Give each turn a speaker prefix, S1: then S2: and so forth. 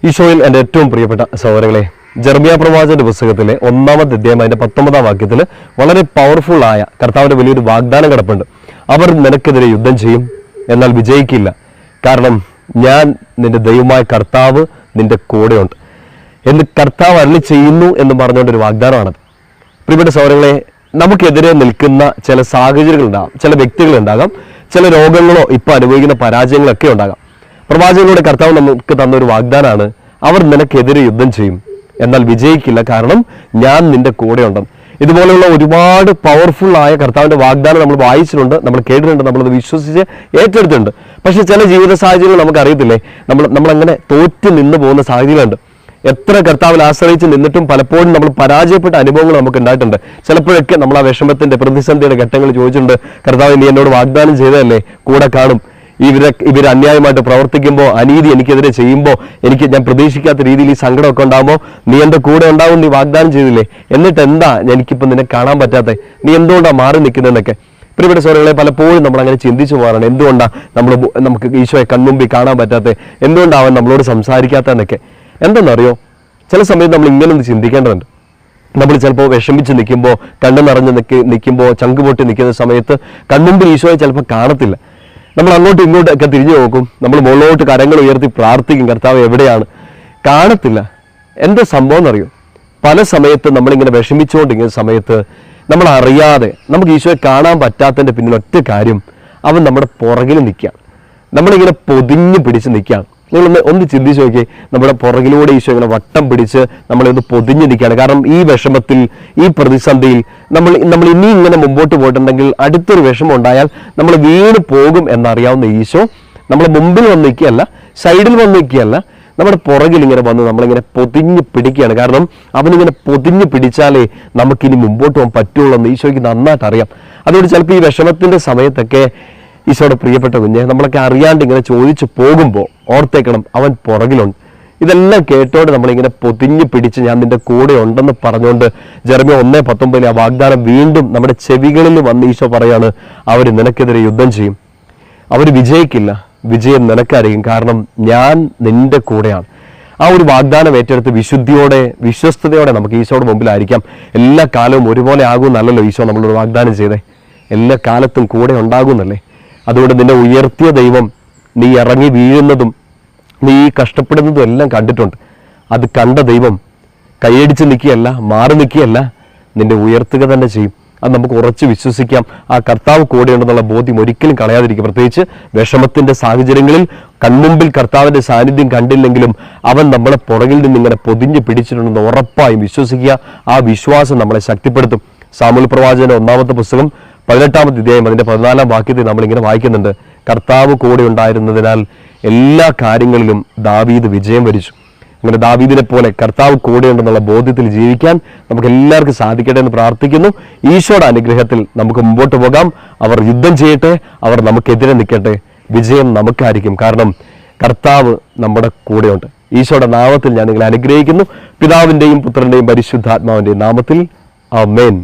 S1: ഈശോയിൽ എൻ്റെ ഏറ്റവും പ്രിയപ്പെട്ട സഹോദരങ്ങളെ, ജെറമ്യാ പ്രവാചകന്റെ പുസ്തകത്തിലെ 1-ാമത്തെ അധ്യായം അതിന്റെ 19-ാം വാക്യത്തിൽ വളരെ പവർഫുൾ ആയ കർത്താവിന്റെ വലിയൊരു വാഗ്ദാനം കിടപ്പുണ്ട്. അവർ നിനക്കെതിരെ യുദ്ധം ചെയ്യും, എന്നാൽ വിജയിക്കില്ല. കാരണം ഞാൻ നിന്റെ ദൈവമായ കർത്താവ് നിന്റെ കൂടെയുണ്ട് എന്ന് കർത്താവ് അരുളി ചെയ്യുന്നു എന്ന് പറഞ്ഞുകൊണ്ടൊരു വാഗ്ദാനമാണത്. പ്രിയപ്പെട്ട സഹോദരങ്ങളെ, നമുക്കെതിരെ നിൽക്കുന്ന ചില സാഹചര്യങ്ങളുണ്ടാകാം, ചില വ്യക്തികളുണ്ടാകാം, ചില രോഗങ്ങളോ ഇപ്പോൾ അനുഭവിക്കുന്ന പരാജയങ്ങളൊക്കെ ഉണ്ടാകാം. പ്രവാചകനിലൂടെ കർത്താവ് നമുക്ക് തന്നൊരു വാഗ്ദാനമാണ്, അവർ നിനക്കെതിരെ യുദ്ധം ചെയ്യും, എന്നാൽ വിജയിക്കില്ല. കാരണം ഞാൻ നിന്റെ കൂടെ ഉണ്ടെന്ന്. ഇതുപോലെയുള്ള ഒരുപാട് പവർഫുൾ ആയ കർത്താവിന്റെ വാഗ്ദാനം നമ്മൾ വായിച്ചിട്ടുണ്ട്, നമ്മൾ കേട്ടിട്ടുണ്ട്, നമ്മളത് വിശ്വസിച്ച് ഏറ്റെടുത്തിട്ടുണ്ട്. പക്ഷെ ചില ജീവിത സാഹചര്യങ്ങൾ നമുക്കറിയത്തില്ലേ, നമ്മളങ്ങനെ തോറ്റ് നിന്ന് പോകുന്ന സാഹചര്യങ്ങളുണ്ട്. എത്ര കർത്താവിൽ ആശ്രയിച്ച് നിന്നിട്ടും പലപ്പോഴും നമ്മൾ പരാജയപ്പെട്ട അനുഭവങ്ങൾ നമുക്ക് ഉണ്ടായിട്ടുണ്ട്. ചിലപ്പോഴൊക്കെ നമ്മൾ ആ വിഷമത്തിന്റെ പ്രതിസന്ധിയുടെ ഘട്ടങ്ങൾ ചോദിച്ചിട്ടുണ്ട്, കർത്താവ് നീ എന്നോട് വാഗ്ദാനം ചെയ്തതല്ലേ, കൂടെ കാണും. ഇവർ അന്യായമായിട്ട് പ്രവർത്തിക്കുമ്പോൾ, അനീതി എനിക്കെതിരെ ചെയ്യുമ്പോൾ, ഞാൻ പ്രതീക്ഷിക്കാത്ത രീതിയിൽ ഈ സങ്കടമൊക്കെ ഉണ്ടാകുമ്പോൾ നീ എൻ്റെ കൂടെ ഉണ്ടാവും, നീ വാഗ്ദാനം ചെയ്തില്ലേ, എന്നിട്ട് എന്താ എനിക്കിപ്പോൾ നിന്നെ കാണാൻ പറ്റാത്തത്, നീ എന്തുകൊണ്ടാണ് മാറി നിൽക്കുന്നതെന്നൊക്കെ. പ്രിയപ്പെട്ട സഹോദരങ്ങളെ, പലപ്പോഴും നമ്മൾ അങ്ങനെ ചിന്തിച്ചു പോകാറാണ്. എന്തുകൊണ്ടാണ് നമുക്ക് ഈശോയെ കൺമുമ്പിൽ കാണാൻ പറ്റാത്തത്, എന്തുകൊണ്ടാണ് അവൻ നമ്മളോട് സംസാരിക്കാത്തതെന്നൊക്കെ. എന്തെന്നറിയോ, ചില സമയത്ത് നമ്മൾ ഇങ്ങനൊന്ന് ചിന്തിക്കേണ്ടതുണ്ട്. നമ്മൾ ചിലപ്പോൾ വിഷമിച്ച് നിൽക്കുമ്പോൾ, കണ്ണു നിറഞ്ഞ് നിൽക്കുമ്പോൾ, ചങ്ക് പൊട്ടി നിൽക്കുന്ന സമയത്ത് കൺമുമ്പിൽ ഈശോയെ ചിലപ്പോൾ കാണത്തില്ല. നമ്മൾ അങ്ങോട്ടും ഇങ്ങോട്ടൊക്കെ തിരിഞ്ഞു നോക്കും, നമ്മൾ മുകളിലോട്ട് കരങ്ങൾ ഉയർത്തി പ്രാർത്ഥിക്കും, കർത്താവ് എവിടെയാണ്, കാണത്തില്ല. എന്താ സംഭവം എന്നറിയോ, പല സമയത്ത് നമ്മളിങ്ങനെ വിഷമിച്ചുകൊണ്ടിരിക്കുന്ന സമയത്ത് നമ്മൾ അറിയാതെ നമുക്ക് ഈശോയെ കാണാൻ പറ്റാത്തതിൻ്റെ പിന്നിൽ ഒറ്റ കാര്യം, അവൻ നമ്മുടെ പുറകിൽ നിൽക്കുകയാണ്, നമ്മളിങ്ങനെ പൊതിഞ്ഞ് പിടിച്ച് നിൽക്കുകയാണ്. നിങ്ങളൊന്ന് ചിന്തിച്ച് നോക്കി, നമ്മുടെ പുറകിലൂടെ ഈശോ ഇങ്ങനെ വട്ടം പിടിച്ച് നമ്മളൊന്ന് പൊതിഞ്ഞ് നിൽക്കുകയാണ്. കാരണം ഈ വിഷമത്തിൽ, ഈ പ്രതിസന്ധിയിൽ നമ്മൾ ഇനി ഇങ്ങനെ മുമ്പോട്ട് പോയിട്ടുണ്ടെങ്കിൽ അടുത്തൊരു വിഷമം ഉണ്ടായാൽ നമ്മൾ വീണ് പോകും എന്നറിയാവുന്ന ഈശോ നമ്മളെ മുമ്പിൽ വന്ന് നിൽക്കുകയല്ല, സൈഡിൽ വന്ന് നിൽക്കുകയല്ല, നമ്മുടെ പുറകിൽ ഇങ്ങനെ വന്ന് നമ്മളിങ്ങനെ പൊതിഞ്ഞ് പിടിക്കുകയാണ്. കാരണം അവനിങ്ങനെ പൊതിഞ്ഞ് പിടിച്ചാലേ നമുക്കിനി മുമ്പോട്ട് പോകാൻ പറ്റുള്ളൂ എന്ന് ഈശോയ്ക്ക് നന്നായിട്ട് അറിയാം. അതുകൊണ്ട് ചിലപ്പോൾ ഈ വിഷമത്തിൻ്റെ സമയത്തൊക്കെ ഈശോയുടെ പ്രിയപ്പെട്ട കുഞ്ഞെ, നമ്മളൊക്കെ അറിയാണ്ട് ഇങ്ങനെ ചോദിച്ചു പോകുമ്പോൾ ഓർത്തേക്കണം, അവൻ പുറകിലുണ്ട്. ഇതെല്ലാം കേട്ടോണ്ട് നമ്മളിങ്ങനെ പൊതിഞ്ഞ് പിടിച്ച് ഞാൻ നിന്റെ കൂടെ ഉണ്ടെന്ന് പറഞ്ഞുകൊണ്ട് ജെറമ്യാ 1:19 ആ വാഗ്ദാനം വീണ്ടും നമ്മുടെ ചെവികളിൽ വന്ന് ഈശോ പറയാണ്, അവർ നിനക്കെതിരെ യുദ്ധം ചെയ്യും, അവർ വിജയിക്കില്ല, വിജയം നിനക്കായിരിക്കും, കാരണം ഞാൻ നിന്റെ കൂടെയാണ്. ആ ഒരു വാഗ്ദാനം ഏറ്റെടുത്ത് വിശുദ്ധിയോടെ, വിശ്വസ്തയോടെ നമുക്ക് ഈശോയുടെ മുമ്പിലായിരിക്കാം. എല്ലാ കാലവും ഒരുപോലെ ആകുമെന്നല്ലല്ലോ ഈശോ നമ്മളോട് വാഗ്ദാനം ചെയ്തേ, എല്ലാ കാലത്തും കൂടെ ഉണ്ടാകുമെന്നല്ലേ. അതുകൊണ്ട് നിന്നെ ഉയർത്തിയ ദൈവം നീ ഇറങ്ങി വീഴുന്നതും നീ കഷ്ടപ്പെടുന്നതും എല്ലാം കണ്ടിട്ടുണ്ട്. അത് കണ്ട ദൈവം കൈയടിച്ച് നിൽക്കുകയല്ല, മാറി നിൽക്കുകയല്ല, നിന്നെ ഉയർത്തുക തന്നെ ചെയ്യും. അത് നമുക്ക് ഉറച്ച് വിശ്വസിക്കാം. ആ കർത്താവ് കൂടെയുണ്ടെന്നുള്ള ബോധ്യം ഒരിക്കലും കളയാതിരിക്കും. പ്രത്യേകിച്ച് വിഷമത്തിന്റെ സാഹചര്യങ്ങളിൽ കൺമുമ്പിൽ കർത്താവിന്റെ സാന്നിധ്യം കണ്ടില്ലെങ്കിലും അവൻ നമ്മളെ പുറകിൽ നിന്ന് ഇങ്ങനെ പൊതിഞ്ഞ് പിടിച്ചിട്ടുണ്ടെന്ന് ഉറപ്പായും വിശ്വസിക്കുക. ആ വിശ്വാസം നമ്മളെ ശക്തിപ്പെടുത്തും. സാമുവേൽ പ്രവാചകന്റെ 1-ാമത്തെ പുസ്തകം 18-ാമത്തെ അധ്യായം അതിന്റെ 14-ാം വാക്യത്തിൽ നമ്മളിങ്ങനെ വായിക്കുന്നുണ്ട്, കർത്താവ് കൂടെ ഉണ്ടായിരുന്നതിനാൽ എല്ലാ കാര്യങ്ങളിലും ദാവീദ് വിജയം വരിച്ചു. അങ്ങനെ ദാവീദിനെ പോലെ കർത്താവ് കൂടെയുണ്ടെന്നുള്ള ബോധ്യത്തിൽ ജീവിക്കാൻ നമുക്ക് എല്ലാവർക്കും സാധിക്കട്ടെ എന്ന് പ്രാർത്ഥിക്കുന്നു. ഈശോയുടെ അനുഗ്രഹത്തിൽ നമുക്ക് മുമ്പോട്ട് പോകാം. അവർ യുദ്ധം ചെയ്യട്ടെ, അവർ നമുക്കെതിരെ നിൽക്കട്ടെ, വിജയം നമുക്കായിരിക്കും. കാരണം കർത്താവ് നമ്മുടെ കൂടെയുണ്ട്. ഈശോയുടെ നാമത്തിൽ ഞാൻ നിങ്ങളെ അനുഗ്രഹിക്കുന്നു. പിതാവിൻ്റെയും പുത്രൻ്റെയും പരിശുദ്ധാത്മാവിൻ്റെയും നാമത്തിൽ ആമേൻ.